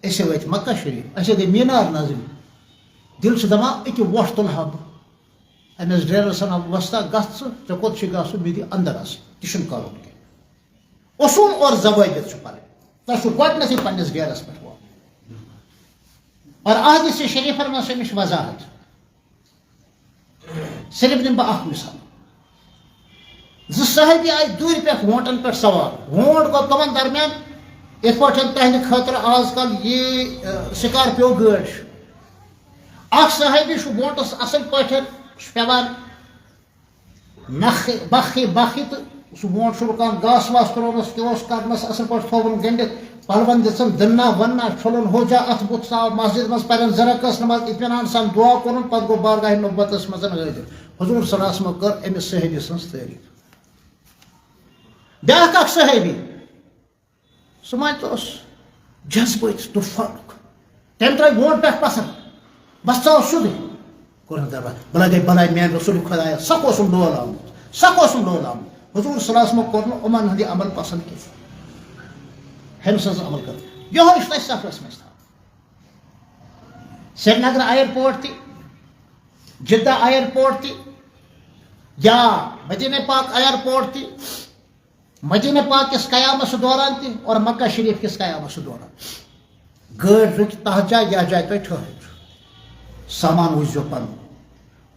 أسۍ وٲتۍ مکہ شریٖف اَسے گٔے میٖنار نظرِ دِل چھُ دَپان أکہِ وۄٹھ تُلہٕ ہا بہٕ أمِس ڈرایورَس وَنان وۄستا گژھ ژٕ ژےٚ کوٚت چھُ گژھُن مےٚ دِ اَندَر اَژٕ تہِ چھُنہٕ کَرُن کینٛہہ اصوٗل اور ضوٲبط چھُ پَنٕنۍ تۄہہِ چھُو گۄڈنٮ۪تھٕے پنٛنِس ڈیرَس پٮ۪ٹھ واتُن اور احادیث شریٖفَن منٛز چھِ اَمِچ وضاحت صرف دِمہٕ بہٕ اَکھ مِثال زٕ صحابی آیہِ دوٗرِ پٮ۪ٹھ وونٛٹَن پٮ۪ٹھ سوار وونٛٹ گوٚو تِمَن درمیان یِتھ پٲٹھۍ تُہنٛدِ خٲطرٕ آز کل یہِ سِکارپیو گٲڑۍ چھِ اَکھ صحابی چھُ وونٛٹَس اَصٕل پٲٹھۍ چھُ پٮ۪وان نَکھٕ بَکھٕے تہٕ سُہ وونٛٹ چھُ رُکان گاسہٕ واسہٕ ترٛوونَس کیٛاہ اوس کَرنَس اَصٕل پٲٹھۍ تھوٚوُن گٔنڈِتھ پَلوَن دِژٕن دٕننا وَننا چھُلُن ہوجا اَتھ بُتھ ژاو مسجد منٛز پَرن زٕ رکعت نماز اطمینان سان دُعا کوٚرُن پَتہٕ گوٚو بارگاہ نبوتَس منٛز حٲضِر حضوٗر صلی اللہ علیہ وسلمو کٔر أمِس صحابی سٕنٛز تعریٖف بیٛاکھ اَکھ صحابی سُہ مٲنۍتو اوس جذبٲتی طوٗفانُک تٔمۍ ترٛٲوۍ وونٛٹ پٮ۪ٹھ پَتھر بس ژاو سیوٚدُے کوٚرُن دَربار بَلاے گٔے بَلاے میٛانہِ رسوٗل خۄدایا سَکھ اوسُم ڈول آمُت حضوٗر صلی اللہ علیہ وسلمو کوٚر نہٕ یِمَن ہُنٛد یہِ عمل پسنٛد کینٛہہ ہُمہِ سٕنٛز عمل کٔر یِہوے چھُ تۄہہِ سفرَس منٛز تھاوُن سرینگر اَیرپورٹ تہِ جدہ اَیرپورٹ تہِ یا مدیٖنہ پاک اَیرپورٹ تہِ مدیٖنہ پاک کِس قیامَس دوران تہِ اور مکہ شریٖف کِس قیامَس دوران گٲڑۍ رُکہِ تَتھ جایہِ یَتھ جایہِ تۄہہِ ٹھٔہرِو چھُ سامان وٕچھزیو پَنُن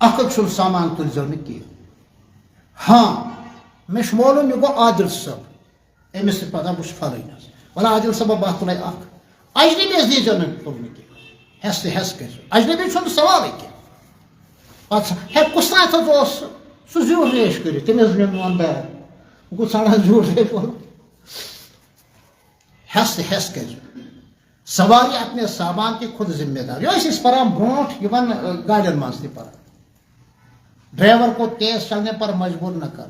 اَکھ أکۍ سُنٛد سامان تُلزیو نہٕ کینٛہہ ہاں مےٚ چھُ معلوٗم یہِ گوٚو عادِل صٲب أمِس تہِ پَتہ بہٕ چھُس فَلٲنۍ حظ وَلہٕ عادِل صٲبا بہٕ تُلَے اَکھ اجنبیَس دیٖزیو نہٕ تُلنہٕ کینٛہہ ہٮ۪س تہٕ ہٮ۪س کٔرۍزیو اجنبی چھُنہٕ سوالٕے کینٛہہ پَتہٕ ہے کُس تانۍ حظ اوس سُہ زیوٗٹھ ریش کٔرِتھ تٔمِس نیوٗ میون بیگ گوٚو ژھانٛڈان زیوٗٹھ ریش وول ہٮ۪س تہٕ ہٮ۪س کٔرۍزیو سواری اپنے سامان کے خود ذمہ دار یہ ٲسۍ أسۍ پَران برونٛٹھ یِمن گاڑٮ۪ن منٛز تہِ پَران ڈرائیور کو تیز چلنے پر مجبور نہ کر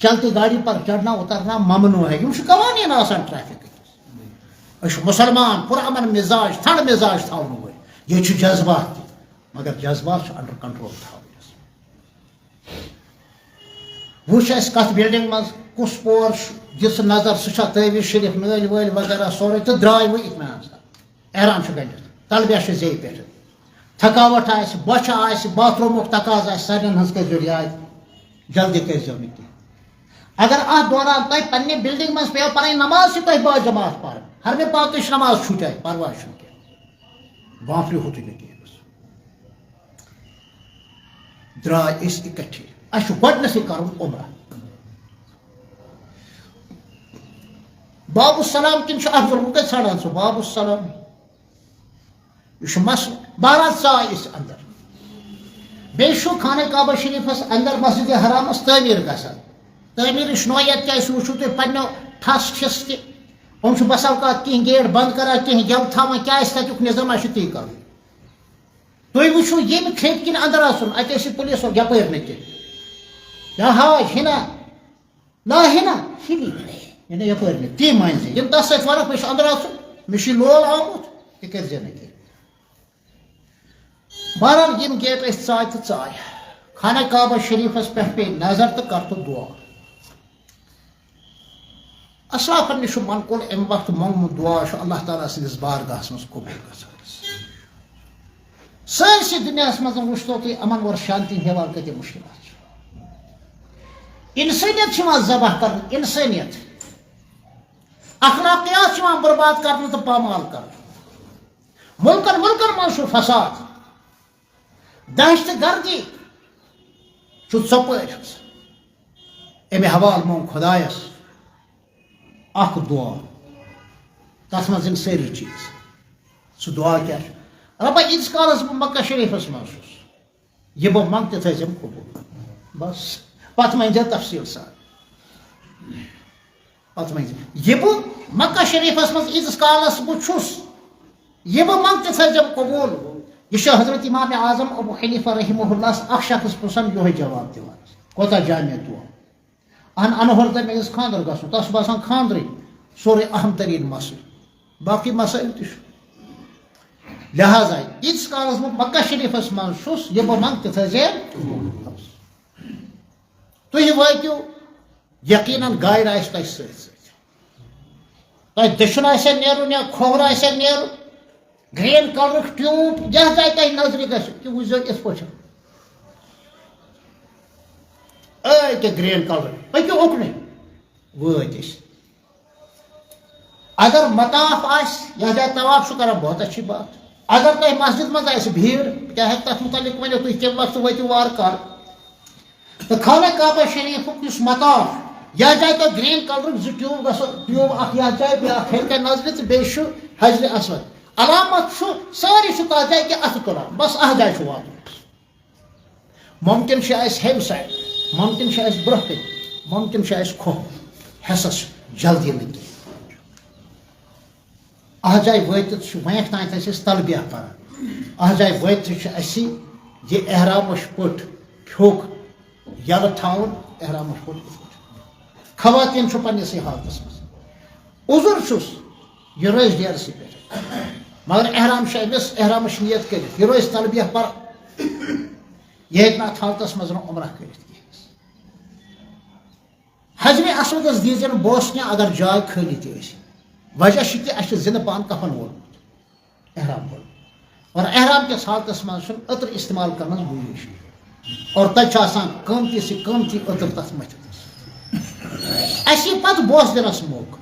چلتی گاڑی پر چڑھنا اترنا ممنوع ہے یِم چھِ قوانیٖن آسان ٹریفکٕکۍ أسۍ چھِ مُسلمان پُرامن مِزاج ٹھنڈٕ مِزاج تھاونہٕ وٲلۍ ییٚتہِ چھُ جذبات تہِ مگر جذبات چھُ انڈر کنٹرول تھاوٕنۍ وٕچھ اَسہِ کتھ بِلڈِنگ منٛز کُس پور چھُ دِژ نظر سُہ چھا تعویٖز شریٖف نٲلۍ وٲلۍ وغیرہ سورُے تہٕ درٛاے وۄنۍ اطمینان سان احرام چھُ گٔنڈِتھ تلبیہ چھُ زیٚیہِ پٮ۪ٹھٕ تھکاوٹ آسہِ بۄچھِ آسہِ باتھروٗمُک تقاض آسہِ سارنٕے ہٕنٛز کٔرۍزیو رعایت جلدی کٔرۍزیو نہٕ کینٛہہ اگر اَتھ دوران تۄہہِ پنٛنہِ بِلڈِنٛگ منٛز پیٚیو پَنٕنۍ نماز چھِ تۄہہِ با جماعت پَرٕنۍ ہرمہِ پاکٕچ نماز چھُٹے پرواے چھُنہٕ کینٛہہ بانٛفرِ ہوتُے نہٕ کینٛہہ درٛاے أسۍ اِکٹھے اَسہِ چھُ گۄڈنٮ۪تھٕے کَرُن عُمرہ باب السلام کِنۍ چھُ اَفضل وۄنۍ کَتہِ ژھانٛڈان ژٕ باب السلام یہِ چھُ مسلہٕ بہرحال ژاے أسۍ اندر بیٚیہِ چھُ خانہ کعبہ شریٖفَس اندر مسجدِ حرامَس تعمیٖر گژھان تعمیٖرٕچ نوعیت کیٛاہ سُہ وٕچھِو تُہۍ پنٛنیو ٹھَس ٹھِس تہِ یِم چھِ بسا اوقات کینٛہہ گیٹ بنٛد کران کینٛہہ یَلہٕ تھاوان کیٛاہ آسہِ تَتیُک نِظام آسہِ تی کَرُن تُہۍ وٕچھِو ییٚمہِ کھیٚتہِ کِنۍ اندر اَژُن اَتہِ ٲسِو پُلیٖس یَپٲرۍ نہٕ کینٛہہ یا حاج ہِنا لا ہِنا ہِلی یعنی یَپٲرۍ نہٕ تی مٲنۍ زِ یِم تَتھ سۭتۍ وَنکھ مےٚ چھُ اندر اَژُن مےٚ چھُ لول آمُت تہِ کٔرۍزِ نہٕ کینٛہہ بہرحال یِم گیٹ ٲسۍ ژاے تہٕ ژاے خانہ کعبہ شریٖفَس پٮ۪ٹھ پیٚیہِ نظر تہٕ کَر تہٕ دُعا اَسرافَن نِش چھُ منقول اَمہِ وقتہٕ موٚنگمُت دُعا چھُ اللہ تعالیٰ سٕنٛدِس بارگاہَس منٛز قبوٗل گژھان سٲرسٕے دُنیاہَس منٛز وٕچھتو تُہۍ اَمن اور شانتی حوالہٕ کۭتیاہ مُشکلات چھِ اِنسٲنیت چھِ یِوان ذبح کَرنہٕ اِنسٲنیت اخلاقیات چھِ یِوان برباد کَرنہٕ تہٕ پامال کَرنہٕ مُلکن منٛز چھُ فساد دہشت گردی چھُ ژۄپٲرۍ اَمہِ حوالہٕ موٚنگ خۄدایَس اکھ دُعا تَتھ منٛز یِن سٲری چیٖز سُہ دُعا کیٛاہ چھُ رۄبا ییٖتِس کالَس بہٕ مکہ شریٖفَس منٛز چھُس یہِ بہٕ منٛگہٕ تہِ تھٲیزٮ۪م قبوٗل بس پَتہٕ مٲنۍزٮ۪و تفصیٖل سان پَتہٕ مٲنۍزِ یہِ بہٕ مکہ شریٖفَس منٛز ییٖتِس کالَس بہٕ چھُس یہِ بہٕ منٛگہٕ تہِ تھٲیزٮ۪م قبوٗل یہِ چھُ حضرت امام اعظم ابو حنیفہ رحمہ اللہَس اکھ شخص پرٛژھان یِہوے جواب دِوان کوتاہ جامع دُعا انہور دَپہِ مےٚ گژھِ خانٛدر گژھُن تَس چھُ باسان خانٛدرٕے سورُے اہم تریٖن مسلہٕ باقٕے مسٲیِل تہِ چھُ لہٰذا ییٖتِس کالَس بہٕ مکہ شریٖفَس منٛز چھُس یہِ بہٕ منٛگہٕ تہِ تھٲیزِ تُہۍ وٲتِو یقیٖناً گایِڈ آسہِ تۄہہِ سۭتۍ سۭتۍ تہ دشن آسیا نیرُن یا کھوور آسیا نیرُن گرین کلرُک ٹیوب یتھ جایہِ تۄہہِ نظرِ گژھِ تہِ وٕچھزیو یِتھ پٲٹھۍ أکہِ گرین کلر پٔکِو اُکنُے وٲتۍ أسۍ اگر مطاف آسہِ یتھ جایہِ طواف چھُ کران بہت اچھی بات اگر تۄہہِ مسجد منٛز آسہِ بھیڑ کیٛاہ ہیٚکہِ تتھ متعلق ؤنِتھ تُہۍ کمہِ وقتہٕ وٲتِو وارٕ کارٕ تہٕ خانہ کعبہ شریٖفُک یُس مطاف یتھ جایہِ تۄہہِ گرین کلرُک زٕ ٹیوٗب گژھو ٹیوٗب اکھ یتھ جایہِ بیٛاکھ ہیٚرِ کنہِ نظرِ تہٕ بیٚیہِ چھُ حجرِ اسود علامت چھُ سٲری چھُ تتھ جایہِ کہِ اَتھٕ تُلان بس اکھ جایہِ چھُ واتُن ممکن چھُ اَسہِ ہیٚمہِ سایڈ ممکن چھُ اَسہِ برٛونٛہہ کَنہِ ممکن چھُ اَسہِ کھوٚر حِصس جلدی نہٕ کینٛہہ اَتھ جایہِ وٲتِتھ چھُ وۄنۍ تانۍ ٲسۍ أسۍ تلبیہ پران اَتھ جایہِ وٲتِتھ چھُ اَسہِ یہِ احرامٕچ پٔٹ پھیوٚک یلہٕ تھاوُن احرامٕچ پٔٹ خواتیٖن چھُ پننِسٕے حالتس منٛز عُذر چھُس یہِ روزِ ڈیرسٕے پٮ۪ٹھ مگر احرام چھُ أمِس احرامٕچ نیت کٔرِتھ یہِ روزِ تلبیہ پران یہِ ہیٚکہِ نہٕ اتھ حالتس منٛز عمرہ کٔرِتھ کینٛہہ حجرِ اسودس دیٖزِ نہٕ بوس کینٛہہ اگر جاے خٲلی تہِ ٲسۍ وجہ چھُ کہِ اَسہِ چھُ زِندٕ پہن کفن وولمُت احرام وول اور احرام کِس حالتس منٛز چھُنہٕ عطر استعمال کرنس گُنجٲیش اور تتہِ چھُ آسان قۭمتی سے قۭمتی عطر تتھ مٔتھِتھ اَسہِ یی پتہٕ بوس دِنس موقعہٕ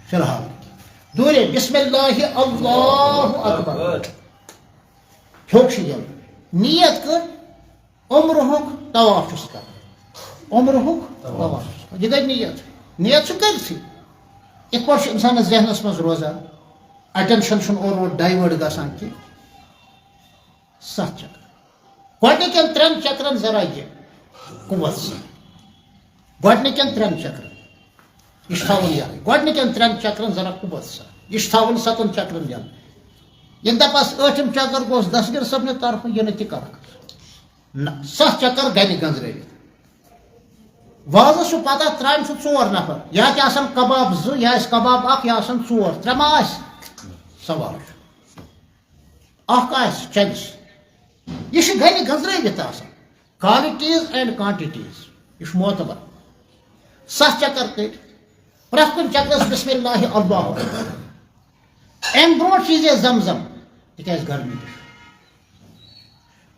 فی الحال دوٗرے بسم اللہ اللہ اکبر پھیوٚک چھُ یِوان نیت کٔر عمرُہُک طواف چھُس کران عمرُہُک طواف چھُس کران یہِ گٔے نیت چھُ کٔرتھٕے یِتھ پٲٹھۍ چھُ اِنسانس ذہنس منٛز روزان اٹینشن چھُنہٕ اورٕ یورٕ ڈایوٲٹ گژھان کینٛہہ 7 چکر گۄڈنِکٮ۪ن 3 چکرن ذرا یہِ قُوت سان گۄڈنِکٮ۪ن 3 چکرن یہِ چھُ تھاوُن یلے گۄڈنِکٮ۪ن 3 چکرن ذرا قُوت سان یہِ چھُ تھاوُن 7 چکرن یلے ییٚلہِ دپس 8م چکر گوٚژھ دستگیر صٲبنہِ طرفہٕ یہِ نہٕ تہِ کرکھ نہ 7 چکر گنہِ گنٛزرٲوِتھ وازس چھُ پتہ ترامہِ چھُ 4 نفر یا تہِ آسان کباب 2 یا آسہِ کباب 1 یا آسان 4 3 ما آسہِ سوال چھُ اکھ آسہِ چنٛدس یہِ چھُ گنہِ گنٛزرٲوِتھ آسان کالٹیٖز اینڈ کانٹِٹیٖز یہِ چھُ معتبر 7 چکر کٔرۍ پرٛٮ۪تھ کُنہِ چکرس بسم اللہ اللہ اکبر امہِ برونٛٹھ چیٖزے زمزم تِکیٛازِ گرمی تہِ چھُ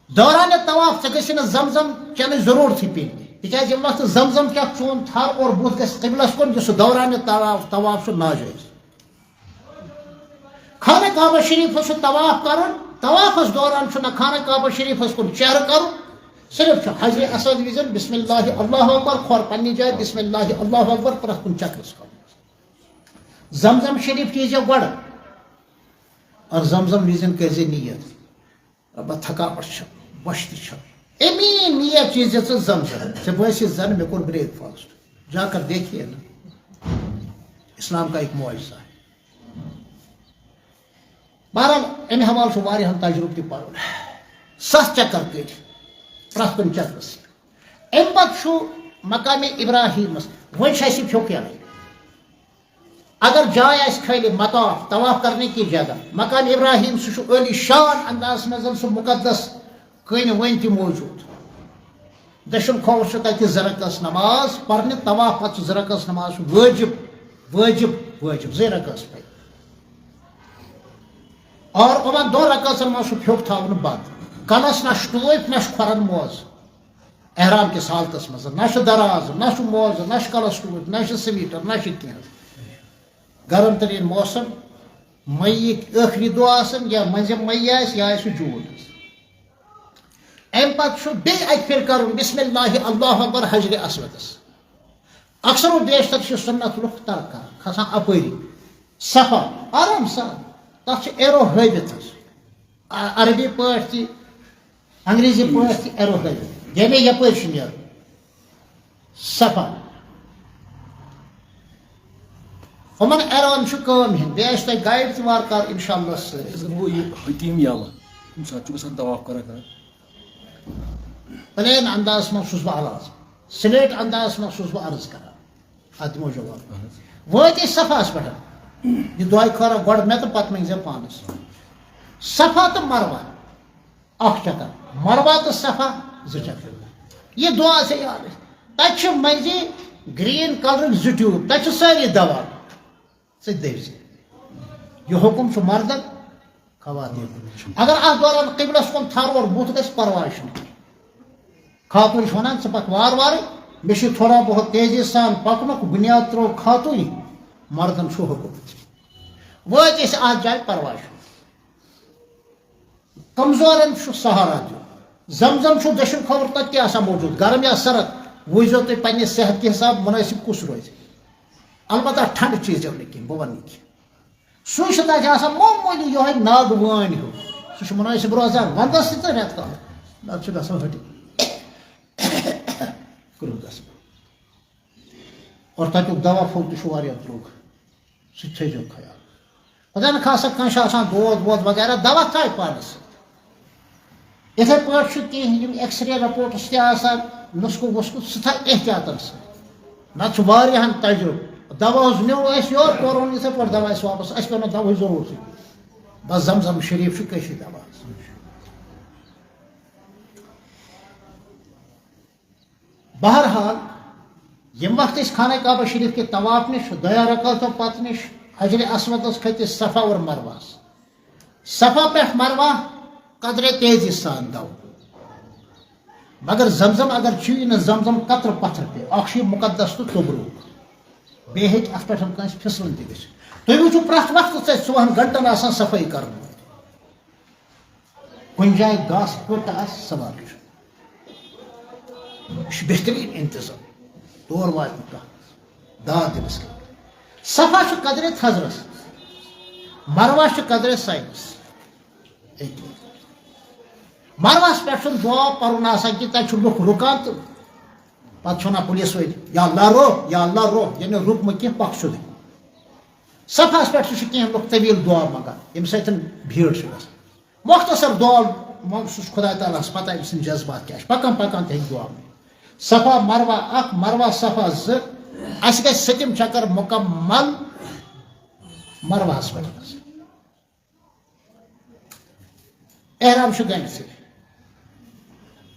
دورانہِ طواف ژےٚ گژھِ نہٕ زمزم چٮ۪نٕچ ضروٗرتھٕے پیٚنۍ تِکیٛازِ ییٚمہِ وقتہٕ زمزم کیٛاہ چون تھر اور بُتھ گژھِ قبلس کُن یُس سُہ دورانہِ طواف چھُ ناجٲیز خانہ کعبہ شریٖفس چھُ طواف کرُن طوافس دوران چھُنہٕ خانہ کعبہ شریٖفس کُن چہرٕ کرُن صرف چھُ حجرِ اسود وِزِ بسم اللہ اللہ اکبر کھۄر پننہِ جایہِ بسم اللہ اللہ اکبر پرٛٮ۪تھ کُنہِ چکرس کرُن زمزم شریٖف چیٖزیو گۄڈٕ اور زمزم وِزِ کٔرزِ نیت رۄبا تھکاوٹ چھِ بۄچھِ تہِ چھِ امی نیت چیٖز ژٕ زمزم ژےٚ بٲسی زن مےٚ کوٚر بریک فاسٹ جا کر دیکھیے نا اسلام کا ایک معجزہ ہے بہرحال امہِ حوالہٕ چھُ واریاہن تجرُبہٕ تہِ پرُن 7 چکر کٔرۍ پرٛٮ۪تھ کُنہِ چکرس امہِ پتہٕ چھُ مقامِ ابراہیٖمس وۄنۍ چھُ اَسہِ یہِ پھیوٚک یلے اگر جاے آسہِ خٲلی مطاف طواف کرنے کی جگہ مقام ابراہیم سُہ چھُ عٲلی شان انداز منٛز سُہ مُقدس کٔنۍ وٕنۍ تہِ موٗجوٗد دٔچھُن کھوٚر چھُ تتہِ 2 رکعت نماز پرنہِ طواف پتہٕ چھُ 2 رکعت نماز چھُ وٲجِب وٲجِب وٲجِب 2 رکعت پرِ اور یِمن 2 رکعتن منٛز چھُ پھیوٚک تھاوُن بنٛد کلس نہ چھُ ٹوپۍ نہ چھُ کھۄرن موزٕ احرام کِس حالتس منٛز نہ چھُ درازٕ نہ چھُ موزٕ نہ چھُ کلس ٹوپۍ نہ چھُ سویٹر نہ چھُ کینٛہہ گرم تریٖن موسم مئیِکۍ ٲخری دۄہ آسن یا مٔنٛزِم مئی آسہِ یا آسہِ جوٗن امہِ پتہٕ چھُ بیٚیہِ اکہِ پھِرِ کرُن بسم اللہ اللہ اکبر حجرِ اسودس اکثر و بیشتر چھِ سُنت لُکھ ترک کران کھسان اپٲری صفا آرام سان تتھ چھُ ایرو ہٲوِتھ حظ عربی پٲٹھۍ تہِ انگریزی پٲٹھۍ تہِ ایرو ہٲوِتھ ییٚمے یپٲرۍ چھُ نیرُن صفا یِمن ایروَن چھُ کٲم ہیٚنۍ بیٚیہِ آسہِ تۄہہِ گایڈ تہِ وارٕ کارٕ انشاء اللہ سۭتۍ حتیٖم یلہٕ کُنہِ ساتہٕ چھُ گژھان طواف کران پلین انداز منٛز چھُس بہٕ علاج سلیٹ انداز منٛز چھُس بہٕ عرض کران اتھ دِمو جواب وٲتۍ أسۍ صفاہس پٮ۪ٹھ یہِ دۄیہِ خٲرا گۄڈٕ مےٚ تہٕ پتہٕ مٔنٛگزِ پانس صفا تہٕ مروا 1 چکر مروا تہٕ صفا 2 چکر یہِ دُعا ژےٚ یاد تتہِ چھِ مٔنٛزی گریٖن کلرٕکۍ 2 ٹیوٗب تتہِ چھِ سٲری دوا دیوز یہ حکم چھ مردن خواتین اگر اتھ دوران قبلس کن تھر اور بت گژھِ پرواے چھُنہٕ خاتون ونان ژٕ پک وار وارے مےٚ چھُ تھوڑا بہت تیزی سان پکنُک بنیاد ترٛوو خاتونی مردن چھُ حکم وٲتۍ أسۍ اتھ جایہِ پرواے چھُنہٕ کمزورن چھُ سہارا دیُن زمزم چھُ دٔچھُن کھووُر تتہِ تہِ آسان موجوٗد گرم یا سرد وٕچھزیو تُہۍ پننہِ صحت کہِ حساب منٲسب کُس روزِ البتہ ٹھنڈٕ چیٖزو نہٕ کینٛہہ بہٕ ونہٕ کینٛہہ سُے چھُ تتہِ آسان معموٗلی یِہوے ناگ وٲنۍ ہیوٗ سُہ چھُ منٲسب روزان ونٛدس تہِ تہٕ رٮ۪تہٕ کالہٕ نتہٕ چھُ گژھان ہٹہِ کرٛوٗدس اور تتیُک دوا پھوٚل تہِ چھُ واریاہ درٛوگ سُہ تہِ تھٲیزیو خیال خۄدا نہٕ خاصا کٲنٛسہِ چھُ آسان دود وود وغیرہ دوا تھاوِ پانس سۭتۍ یِتھے پٲٹھۍ چھُ کینٛہہ یِم ایکس رے رپوٹس تہِ آسان نُسکہٕ وُسکہٕ سُہ تھاوِ احتیاطن سۭتۍ نتہٕ چھُ واریاہن تجرُبہٕ دوا حظ نیوٗ اَسہِ یورٕ تورٕ اوٚن یِتھے پٲٹھۍ دوا اَسہِ واپس اَسہِ پیوٚو نہٕ دواہٕچ ضروٗرتٕے بس زمزم شریٖف چھُ کٲشِر دوا بہرحال ییٚمہِ وقتہٕ أسۍ خانہ کعبہ شریٖف کہِ طواف نِش دۄیو رکعتو پتہٕ نِش حجرِ اسودس کھٔتۍ صفا اور مروہس صفا پٮ۪ٹھ مروہ قدرے تیزی سان دو مگر زمزم اگر چیی نہٕ زمزم قطرٕ پتھر پہ اکھ چھُ یہِ مُقدس تہٕ توٚبروک بیٚیہِ ہیٚکہِ اتھ پٮ۪ٹھ کٲنٛسہِ پھسلُن تہِ گٔژھِتھ تُہۍ وٕچھِو پرٛٮ۪تھ وقتہٕ ژےٚ 24 گنٹن آسان صفٲیی کرن وٲلۍ کُنہِ جایہِ گاسہٕ کٔٹ آسہِ سوال چھُ یہِ چھُ بہتریٖن انتظام تور واتہِ نہٕ کانٛہہ داد دِنس کینٛہہ صفا چھُ قدرے تھزرس مروہ چھُ قدرے ساینس مروہس پٮ۪ٹھ چھُنہٕ دعا پرُن آسان کہِ تتہِ چھُ لُکھ رُکان تہٕ پتہٕ چھُ ونان پُلیٖس وٲلۍ یا اللہ روح یا اللہ روح یعنی رُکمہٕ کینٛہہ پکھ سیوٚدُے صفاہس پٮ۪ٹھ تہِ چھِ کینٛہہ لُکھ طویٖل دعا منگان ییٚمہِ سۭتۍ بھیٖڑ چھِ گژھان مۄختصر دعا منٛگ سُہ چھُ خۄداے تعالیٰ ہس پتہ أمۍ سٕنٛدۍ جذبات کیٛاہ چھِ پکان پکان تہِ ہیٚکہِ دعا منٛگِتھ صفا مروہ اکھ مروہ صفا زٕ اَسہِ گژھِ سٔتِم چکر مُکمل مروہس پٮ۪ٹھ گژھُن احرام چھُ گۄڈنیٚتھٕے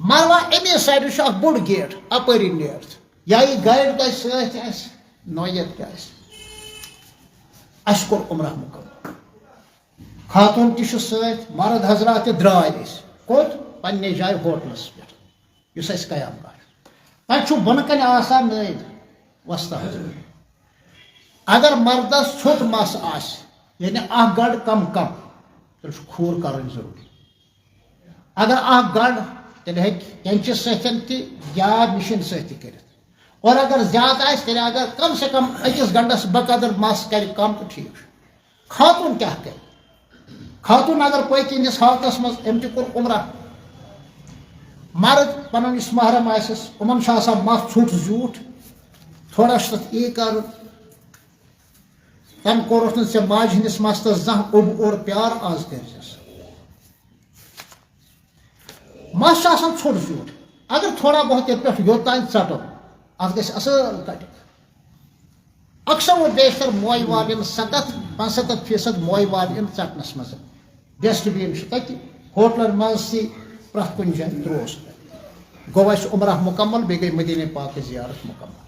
مروہ امی سایڈٕ چھُ اکھ بوٚڑ گیٹ اپٲری نیرتھ یا یہِ گایڈ تۄہہِ سۭتۍ آسہِ نویت تہِ آسہِ اَسہِ کوٚر عمرہ مُکمل خاتوٗن تہِ چھُ سۭتۍ مرد حضرات تہِ درٛاے أسۍ کوٚت پننہِ جایہِ ہوٹلس پٮ۪ٹھ یُس اَسہِ قیام گاہ تتہِ چھُ بۄنہٕ کنہِ آسان نٲیِد وۄستاد اگر مردس ژھوٚٹ مس آسہِ یعنی اکھ گڑ کم کم تیٚلہِ چھُ کھوٗر کرٕنۍ ضروٗری اگر اکھ گڑ تیٚلہِ ہیٚکہِ کینچہِ سۭتۍ تہِ یا مِشیٖن سۭتۍ تہِ کٔرِتھ اور اگر زیادٕ آسہِ تیٚلہِ اگر کم سے کم أکِس گنٹس بقدر مس کرِ کم تہٕ ٹھیٖک چھُ خاتوٗن کیٛاہ کرِ خاتوٗن اگر پٔکۍ ہِنٛدِس حالتس منٛز أمۍ تہِ کوٚر عمرہ مرد پنُن یُس محرم آسٮ۪س یِمن چھُ آسان مس ژھوٚٹ زیوٗٹھ تھوڑا چھُ تتھ یی کرُن تٔمۍ کوٚرُتھ نہٕ ژےٚ ماجہِ ہِنٛدِس مستس زانٛہہ اوٚب اور پیار آز کٔرزٮ۪س مس چھُ آسان ژھوٚٹ زیوٗٹھ اگر تھوڑا بہت ییٚتہِ پٮ۪ٹھ یوٚت تانۍ ژٹو اتھ گژھِ اصل کٹِنٛگ اکثر و بیشتر موے والٮ۪ن 65% موے والٮ۪ن ژٹنس منٛز ڈسٹ بِن چھُ تتہِ ہوٹلن منٛز تہِ پرٛٮ۪تھ کُنہِ جایہِ ترووُس گوٚو اَسہِ عمرہ مُکمل بیٚیہِ گٔے مدیٖنہ پاکٕچ زیارت مُکمل